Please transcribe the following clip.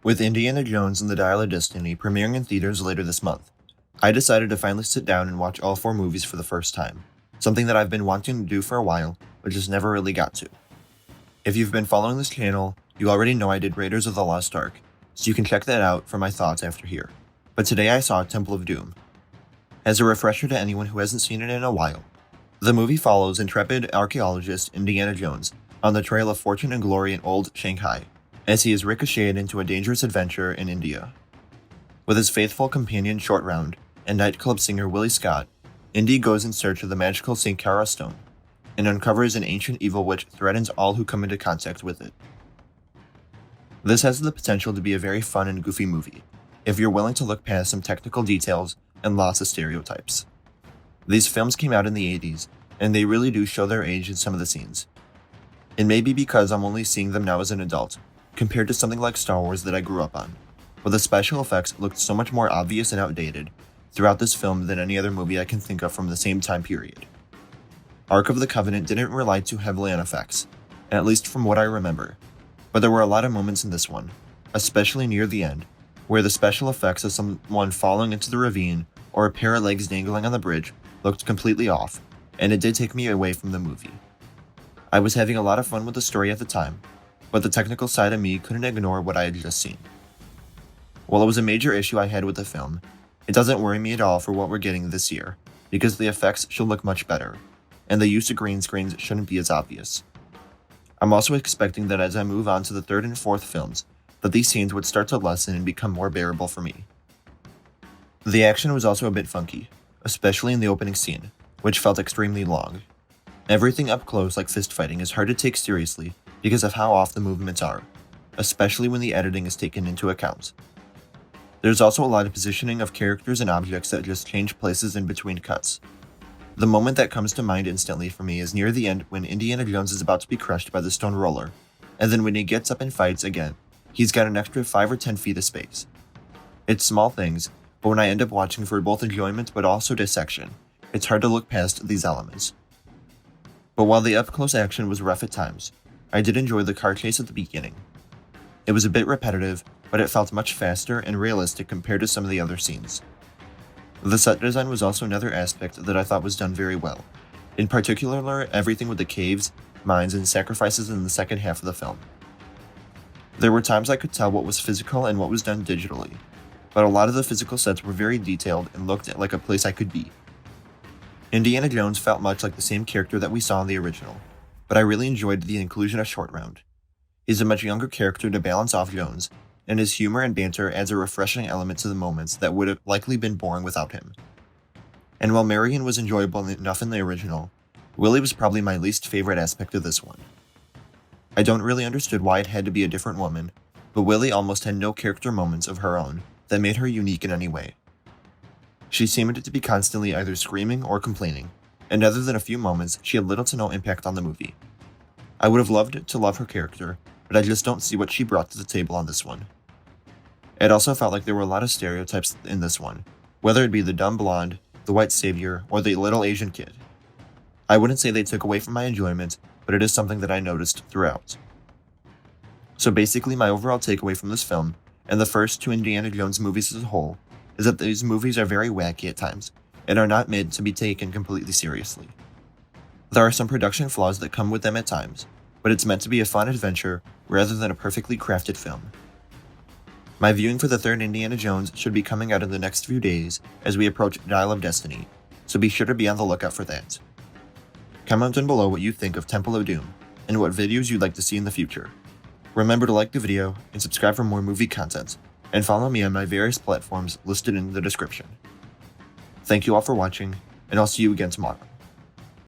With Indiana Jones and the Dial of Destiny premiering in theaters later this month, I decided to finally sit down and watch all 4 movies for the first time, something that I've been wanting to do for a while, but just never really got to. If you've been following this channel, you already know I did Raiders of the Lost Ark, so you can check that out for my thoughts after here. But today I saw Temple of Doom. As a refresher to anyone who hasn't seen it in a while, the movie follows intrepid archaeologist Indiana Jones on the trail of fortune and glory in old Shanghai, as he is ricocheted into a dangerous adventure in India. With his faithful companion Short Round and nightclub singer Willie Scott, Indy goes in search of the magical Sankara stone and uncovers an ancient evil which threatens all who come into contact with it. This has the potential to be a very fun and goofy movie, if you're willing to look past some technical details and lots of stereotypes. These films came out in the 80s, and they really do show their age in some of the scenes. It may be because I'm only seeing them now as an adult, compared to something like Star Wars that I grew up on, but the special effects looked so much more obvious and outdated throughout this film than any other movie I can think of from the same time period. Ark of the Covenant didn't rely too heavily on effects, at least from what I remember, but there were a lot of moments in this one, especially near the end, where the special effects of someone falling into the ravine or a pair of legs dangling on the bridge looked completely off, and it did take me away from the movie. I was having a lot of fun with the story at the time, but the technical side of me couldn't ignore what I had just seen. While it was a major issue I had with the film, it doesn't worry me at all for what we're getting this year, because the effects should look much better, and the use of green screens shouldn't be as obvious. I'm also expecting that as I move on to the third and fourth films, that these scenes would start to lessen and become more bearable for me. The action was also a bit funky, especially in the opening scene, which felt extremely long. Everything up close like fist fighting is hard to take seriously because of how off the movements are, especially when the editing is taken into account. There's also a lot of positioning of characters and objects that just change places in between cuts. The moment that comes to mind instantly for me is near the end when Indiana Jones is about to be crushed by the stone roller, and then when he gets up and fights again, he's got an extra 5 or 10 feet of space. It's small things, but when I end up watching for both enjoyment but also dissection, it's hard to look past these elements. But while the up-close action was rough at times, I did enjoy the car chase at the beginning. It was a bit repetitive, but it felt much faster and realistic compared to some of the other scenes. The set design was also another aspect that I thought was done very well, in particular everything with the caves, mines, and sacrifices in the second half of the film. There were times I could tell what was physical and what was done digitally, but a lot of the physical sets were very detailed and looked like a place I could be. Indiana Jones felt much like the same character that we saw in the original, but I really enjoyed the inclusion of Short Round. He's a much younger character to balance off Jones, and his humor and banter adds a refreshing element to the moments that would have likely been boring without him. And while Marion was enjoyable enough in the original, Willie was probably my least favorite aspect of this one. I don't really understood why it had to be a different woman, but Willie almost had no character moments of her own that made her unique in any way. She seemed to be constantly either screaming or complaining, and other than a few moments, she had little to no impact on the movie. I would have loved to love her character, but I just don't see what she brought to the table on this one. It also felt like there were a lot of stereotypes in this one, whether it be the dumb blonde, the white savior, or the little Asian kid. I wouldn't say they took away from my enjoyment, but it is something that I noticed throughout. So basically my overall takeaway from this film, and the first 2 Indiana Jones movies as a whole, is that these movies are very wacky at times, and are not meant to be taken completely seriously. There are some production flaws that come with them at times, but it's meant to be a fun adventure rather than a perfectly crafted film. My viewing for the third Indiana Jones should be coming out in the next few days as we approach Dial of Destiny, so be sure to be on the lookout for that. Comment down below what you think of Temple of Doom, and what videos you'd like to see in the future. Remember to like the video and subscribe for more movie content, and follow me on my various platforms listed in the description. Thank you all for watching, and I'll see you again tomorrow.